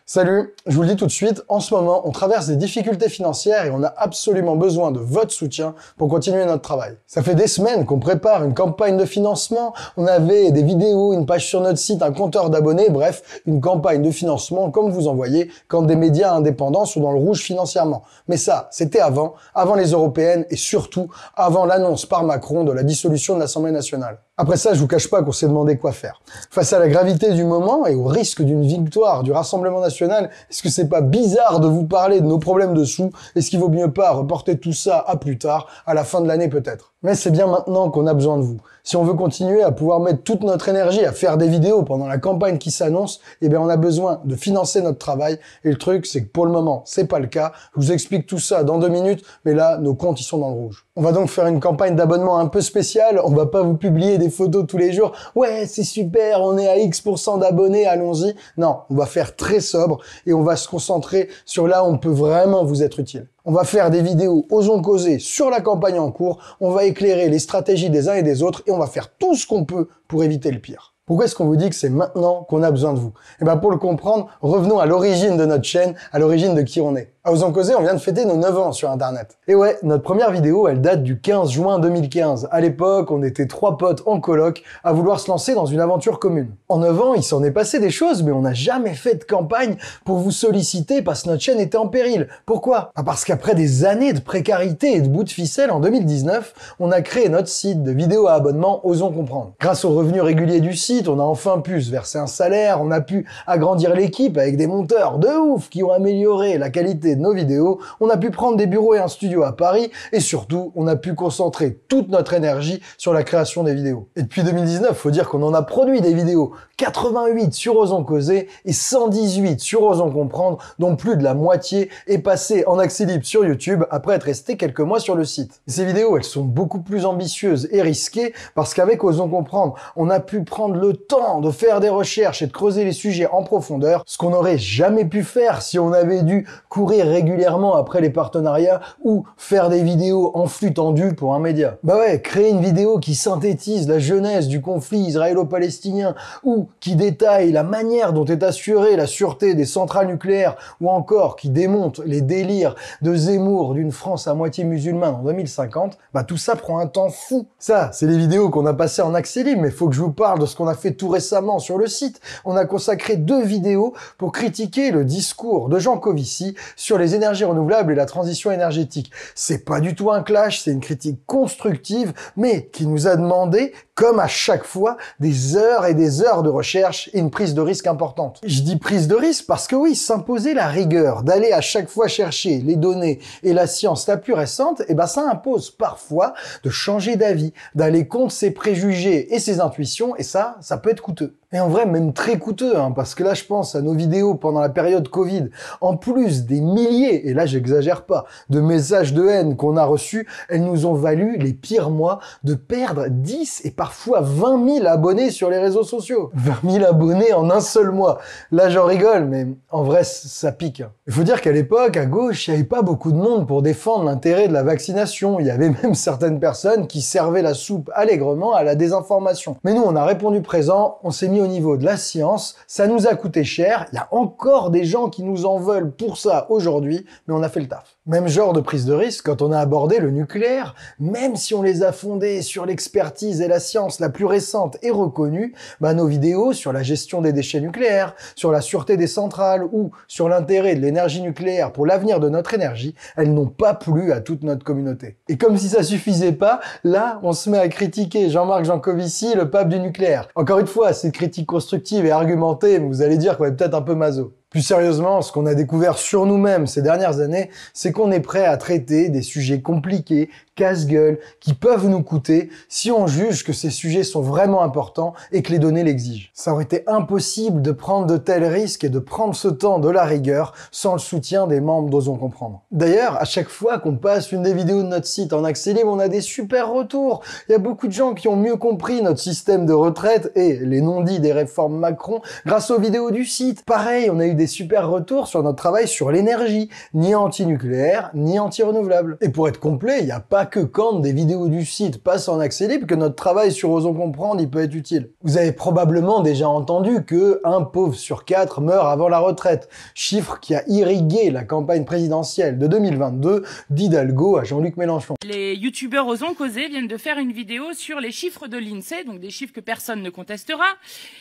Salut, je vous le dis tout de suite, en ce moment, on traverse des difficultés financières et on a absolument besoin de votre soutien pour continuer notre travail. Ça fait des semaines qu'on prépare une campagne de financement, on avait des vidéos, une page sur notre site, un compteur d'abonnés, bref, une campagne de financement comme vous en voyez quand des médias indépendants sont dans le rouge financièrement. Mais ça, c'était avant les européennes et surtout avant l'annonce par Macron de la dissolution de l'Assemblée nationale. Après ça, je vous cache pas qu'on s'est demandé quoi faire. Face à la gravité du moment et au risque d'une victoire du Rassemblement national, est-ce que c'est pas bizarre de vous parler de nos problèmes de sous? Est-ce qu'il vaut mieux pas reporter tout ça à plus tard, à la fin de l'année peut-être? Mais c'est bien maintenant qu'on a besoin de vous. Si on veut continuer à pouvoir mettre toute notre énergie à faire des vidéos pendant la campagne qui s'annonce, eh bien on a besoin de financer notre travail. Et le truc, c'est que pour le moment, c'est pas le cas. Je vous explique tout ça dans 2 minutes, mais là, nos comptes, ils sont dans le rouge. On va donc faire une campagne d'abonnement un peu spéciale. On va pas vous publier des photos tous les jours. Ouais, c'est super, on est à X% d'abonnés, allons-y. Non, on va faire très sobre et on va se concentrer sur là où on peut vraiment vous être utile. On va faire des vidéos Osons causer sur la campagne en cours, on va éclairer les stratégies des uns et des autres et on va faire tout ce qu'on peut pour éviter le pire. Pourquoi est-ce qu'on vous dit que c'est maintenant qu'on a besoin de vous? Eh bien pour le comprendre, revenons à l'origine de notre chaîne, à l'origine de qui on est. À Osons causer, on vient de fêter nos 9 ans sur Internet. Et ouais, notre première vidéo, elle date du 15 juin 2015. À l'époque, on était 3 potes en coloc à vouloir se lancer dans une aventure commune. En 9 ans, il s'en est passé des choses, mais on n'a jamais fait de campagne pour vous solliciter parce que notre chaîne était en péril. Pourquoi? Parce qu'après des années de précarité et de bouts de ficelle, en 2019, on a créé notre site de vidéos à abonnement Osons comprendre. Grâce aux revenus réguliers du site, on a enfin pu se verser un salaire, on a pu agrandir l'équipe avec des monteurs de ouf qui ont amélioré la qualité de nos vidéos, on a pu prendre des bureaux et un studio à Paris, et surtout, on a pu concentrer toute notre énergie sur la création des vidéos. Et depuis 2019, faut dire qu'on en a produit des vidéos, 88 sur Osons causer et 118 sur Osons comprendre, dont plus de la moitié est passée en accès libre sur YouTube après être resté quelques mois sur le site. Et ces vidéos, elles sont beaucoup plus ambitieuses et risquées parce qu'avec Osons comprendre, on a pu prendre le temps de faire des recherches et de creuser les sujets en profondeur, ce qu'on n'aurait jamais pu faire si on avait dû courir régulièrement après les partenariats ou faire des vidéos en flux tendu pour un média. Bah ouais, créer une vidéo qui synthétise la genèse du conflit israélo-palestinien ou qui détaille la manière dont est assurée la sûreté des centrales nucléaires ou encore qui démonte les délires de Zemmour d'une France à moitié musulmane en 2050, bah tout ça prend un temps fou. Ça, c'est les vidéos qu'on a passées en accès libre, mais faut que je vous parle de ce qu'on a fait tout récemment sur le site. On a consacré 2 vidéos pour critiquer le discours de Jean Covici sur les énergies renouvelables et la transition énergétique. C'est pas du tout un clash, c'est une critique constructive, mais qui nous a demandé, comme à chaque fois, des heures et des heures de recherche et une prise de risque importante. Je dis prise de risque parce que oui, s'imposer la rigueur, d'aller à chaque fois chercher les données et la science la plus récente, eh ben ça impose parfois de changer d'avis, d'aller contre ses préjugés et ses intuitions, et ça peut être coûteux. Et en vrai, même très coûteux, parce que là, je pense à nos vidéos pendant la période Covid. En plus des milliers, et là, j'exagère pas, de messages de haine qu'on a reçus, elles nous ont valu les pires mois de perdre 10 et parfois 20 000 abonnés sur les réseaux sociaux. 20 000 abonnés en un seul mois. Là, j'en rigole, mais en vrai, ça pique. Il faut dire qu'à l'époque, à gauche, il n'y avait pas beaucoup de monde pour défendre l'intérêt de la vaccination. Il y avait même certaines personnes qui servaient la soupe allègrement à la désinformation. Mais nous, on a répondu présent, on s'est mis au niveau de la science, ça nous a coûté cher, il y a encore des gens qui nous en veulent pour ça aujourd'hui, mais on a fait le taf. Même genre de prise de risque quand on a abordé le nucléaire, même si on les a fondés sur l'expertise et la science la plus récente et reconnue, bah nos vidéos sur la gestion des déchets nucléaires, sur la sûreté des centrales ou sur l'intérêt de l'énergie nucléaire pour l'avenir de notre énergie, elles n'ont pas plu à toute notre communauté. Et comme si ça suffisait pas, là, on se met à critiquer Jean-Marc Jancovici, le pape du nucléaire. Encore une fois, cette critique constructive et argumentée, vous allez dire qu'on est peut-être un peu maso. Plus sérieusement, ce qu'on a découvert sur nous-mêmes ces dernières années, c'est qu'on est prêt à traiter des sujets compliqués, casse-gueule, qui peuvent nous coûter si on juge que ces sujets sont vraiment importants et que les données l'exigent. Ça aurait été impossible de prendre de tels risques et de prendre ce temps de la rigueur sans le soutien des membres d'Osons comprendre. D'ailleurs, à chaque fois qu'on passe une des vidéos de notre site en accès libre, on a des super retours. Il y a beaucoup de gens qui ont mieux compris notre système de retraite et les non-dits des réformes Macron grâce aux vidéos du site. Pareil, on a eu des des super retours sur notre travail sur l'énergie, ni anti-nucléaire, ni anti-renouvelable. Et pour être complet, il n'y a pas que quand des vidéos du site passent en accès libre que notre travail sur Osons Comprendre il peut être utile. Vous avez probablement déjà entendu que 1 pauvre sur 4 meurt avant la retraite, chiffre qui a irrigué la campagne présidentielle de 2022 d'Hidalgo à Jean-Luc Mélenchon. Les youtubeurs Osons Causer viennent de faire une vidéo sur les chiffres de l'INSEE, donc des chiffres que personne ne contestera,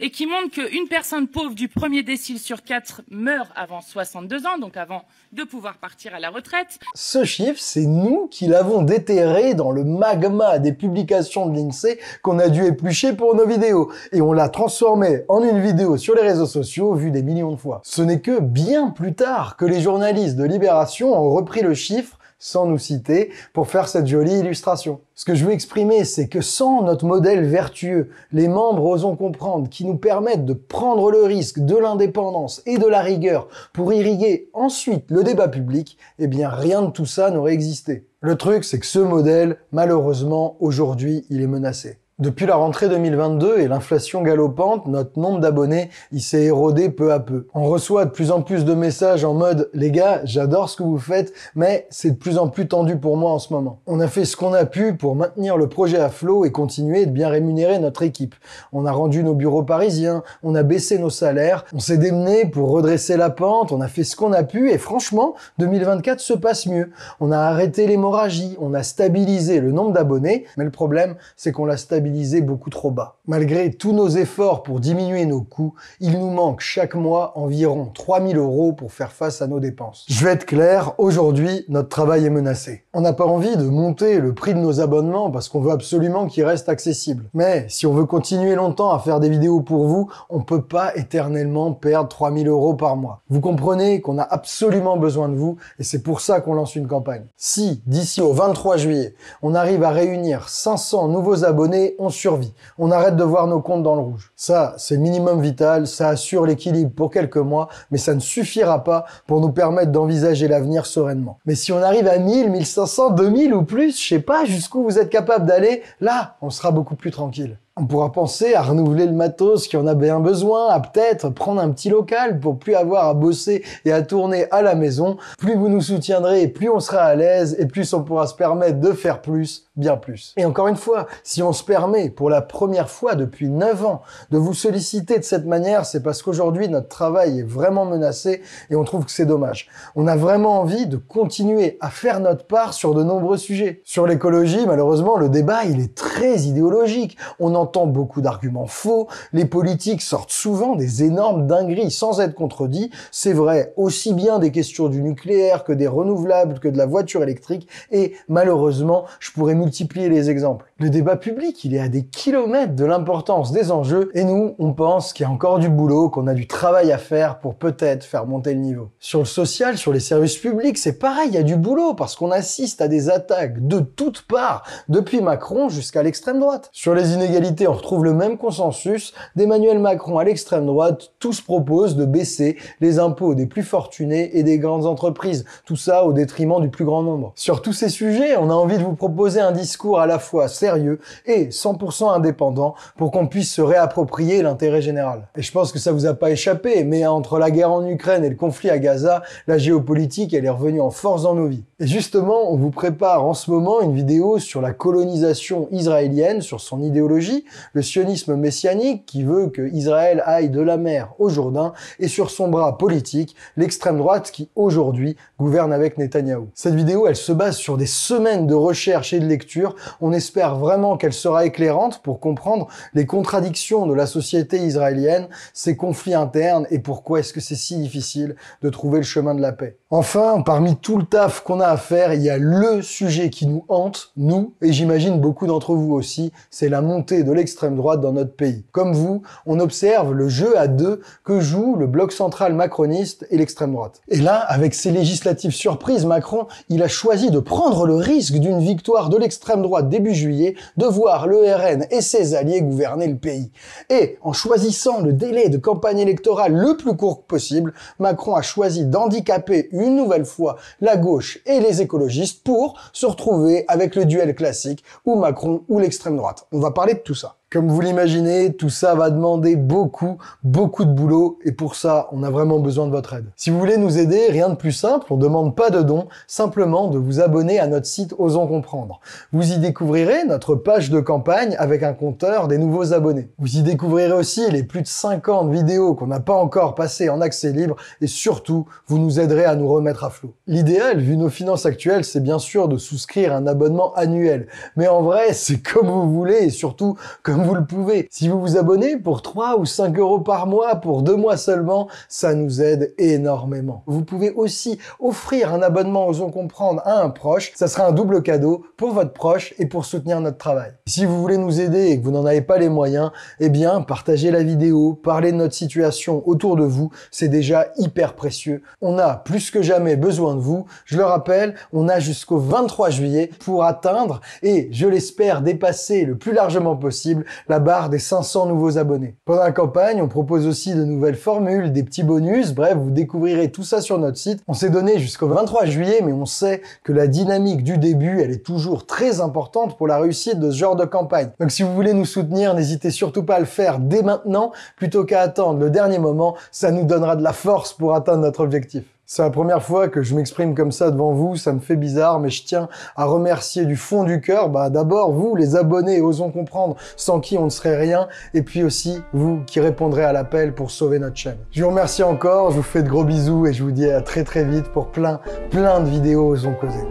et qui montrent qu'une personne pauvre du premier décile sur 4 meurt avant 62 ans, donc avant de pouvoir partir à la retraite. Ce chiffre, c'est nous qui l'avons déterré dans le magma des publications de l'INSEE qu'on a dû éplucher pour nos vidéos, et on l'a transformé en une vidéo sur les réseaux sociaux vue des millions de fois. Ce n'est que bien plus tard que les journalistes de Libération ont repris le chiffre sans nous citer, pour faire cette jolie illustration. Ce que je veux exprimer, c'est que sans notre modèle vertueux, les membres Osons Comprendre, qui nous permettent de prendre le risque de l'indépendance et de la rigueur pour irriguer ensuite le débat public, eh bien rien de tout ça n'aurait existé. Le truc, c'est que ce modèle, malheureusement, aujourd'hui, il est menacé. Depuis la rentrée 2022 et l'inflation galopante, notre nombre d'abonnés, il s'est érodé peu à peu. On reçoit de plus en plus de messages en mode « Les gars, j'adore ce que vous faites, mais c'est de plus en plus tendu pour moi en ce moment. » On a fait ce qu'on a pu pour maintenir le projet à flot et continuer de bien rémunérer notre équipe. On a rendu nos bureaux parisiens, on a baissé nos salaires, on s'est démené pour redresser la pente, on a fait ce qu'on a pu et franchement, 2024 se passe mieux. On a arrêté l'hémorragie, on a stabilisé le nombre d'abonnés, mais le problème, c'est qu'on l'a stabilisé beaucoup trop bas. Malgré tous nos efforts pour diminuer nos coûts, il nous manque chaque mois environ 3 000 € pour faire face à nos dépenses. Je vais être clair, aujourd'hui, notre travail est menacé. On n'a pas envie de monter le prix de nos abonnements parce qu'on veut absolument qu'ils restent accessibles. Mais si on veut continuer longtemps à faire des vidéos pour vous, on peut pas éternellement perdre 3 000 € par mois. Vous comprenez qu'on a absolument besoin de vous et c'est pour ça qu'on lance une campagne. Si, d'ici au 23 juillet, on arrive à réunir 500 nouveaux abonnés, on survit. On arrête de voir nos comptes dans le rouge. Ça, c'est le minimum vital, ça assure l'équilibre pour quelques mois, mais ça ne suffira pas pour nous permettre d'envisager l'avenir sereinement. Mais si on arrive à 1000, 1500, 2000 ou plus, je sais pas jusqu'où vous êtes capable d'aller, là, on sera beaucoup plus tranquille. On pourra penser à renouveler le matos qui en a bien besoin, à peut-être prendre un petit local pour plus avoir à bosser et à tourner à la maison. Plus vous nous soutiendrez, plus on sera à l'aise et plus on pourra se permettre de faire plus, bien plus. Et encore une fois, si on se permet pour la première fois depuis 9 ans de vous solliciter de cette manière, c'est parce qu'aujourd'hui notre travail est vraiment menacé et on trouve que c'est dommage. On a vraiment envie de continuer à faire notre part sur de nombreux sujets. Sur l'écologie, malheureusement, le débat il est très idéologique. On entend beaucoup d'arguments faux, les politiques sortent souvent des énormes dingueries sans être contredits, c'est vrai aussi bien des questions du nucléaire que des renouvelables, que de la voiture électrique, et malheureusement, je pourrais multiplier les exemples. Le débat public, il est à des kilomètres de l'importance des enjeux, et nous, on pense qu'il y a encore du boulot, qu'on a du travail à faire pour peut-être faire monter le niveau. Sur le social, sur les services publics, c'est pareil, il y a du boulot, parce qu'on assiste à des attaques de toutes parts, depuis Macron jusqu'à l'extrême droite. Sur les inégalités, on retrouve le même consensus, d'Emmanuel Macron à l'extrême droite, tous proposent de baisser les impôts des plus fortunés et des grandes entreprises, tout ça au détriment du plus grand nombre. Sur tous ces sujets, on a envie de vous proposer un discours à la fois sérieux et 100% indépendant pour qu'on puisse se réapproprier l'intérêt général. Et je pense que ça vous a pas échappé, mais entre la guerre en Ukraine et le conflit à Gaza, la géopolitique, elle est revenue en force dans nos vies. Et justement, on vous prépare en ce moment une vidéo sur la colonisation israélienne, sur son idéologie, le sionisme messianique qui veut que Israël aille de la mer au Jourdain, et sur son bras politique, l'extrême droite qui aujourd'hui gouverne avec Netanyahou. Cette vidéo, elle se base sur des semaines de recherche et de lecture. On espère vraiment qu'elle sera éclairante pour comprendre les contradictions de la société israélienne, ses conflits internes et pourquoi est-ce que c'est si difficile de trouver le chemin de la paix. Enfin, parmi tout le taf qu'on a à faire, il y a le sujet qui nous hante, nous, et j'imagine beaucoup d'entre vous aussi, c'est la montée de l'extrême droite dans notre pays. Comme vous, on observe le jeu à deux que joue le bloc central macroniste et l'extrême droite. Et là, avec ces législatives surprises, Macron, il a choisi de prendre le risque d'une victoire de l'extrême droite début juillet, de voir le RN et ses alliés gouverner le pays. Et en choisissant le délai de campagne électorale le plus court possible, Macron a choisi d'handicaper une nouvelle fois la gauche et les écologistes pour se retrouver avec le duel classique ou Macron ou l'extrême droite. On va parler de tout ça. Comme vous l'imaginez, tout ça va demander beaucoup de boulot et pour ça, on a vraiment besoin de votre aide. Si vous voulez nous aider, rien de plus simple, on ne demande pas de dons, simplement de vous abonner à notre site Osons Comprendre. Vous y découvrirez notre page de campagne avec un compteur des nouveaux abonnés. Vous y découvrirez aussi les plus de 50 vidéos qu'on n'a pas encore passées en accès libre et surtout, vous nous aiderez à nous remettre à flot. L'idéal, vu nos finances actuelles, c'est bien sûr de souscrire un abonnement annuel. Mais en vrai, c'est comme vous voulez et surtout comme vous le pouvez. Si vous vous abonnez pour 3 ou 5 euros par mois pour 2 mois seulement, ça nous aide énormément. Vous pouvez aussi offrir un abonnement Osons Comprendre à un proche. Ça sera un double cadeau pour votre proche et pour soutenir notre travail. Si vous voulez nous aider et que vous n'en avez pas les moyens, eh bien, partagez la vidéo, parlez de notre situation autour de vous, c'est déjà hyper précieux. On a plus que jamais besoin de vous. Je le rappelle, on a jusqu'au 23 juillet pour atteindre et, je l'espère, dépasser le plus largement possible la barre des 500 nouveaux abonnés. Pendant la campagne, on propose aussi de nouvelles formules, des petits bonus, bref, vous découvrirez tout ça sur notre site. On s'est donné jusqu'au 23 juillet, mais on sait que la dynamique du début, elle est toujours très importante pour la réussite de ce genre de campagne. Donc si vous voulez nous soutenir, n'hésitez surtout pas à le faire dès maintenant, plutôt qu'à attendre le dernier moment, ça nous donnera de la force pour atteindre notre objectif. C'est la première fois que je m'exprime comme ça devant vous, ça me fait bizarre, mais je tiens à remercier du fond du cœur, d'abord vous, les abonnés, Osons Comprendre, sans qui on ne serait rien, et puis aussi vous qui répondrez à l'appel pour sauver notre chaîne. Je vous remercie encore, je vous fais de gros bisous et je vous dis à très vite pour plein de vidéos Osons Causer.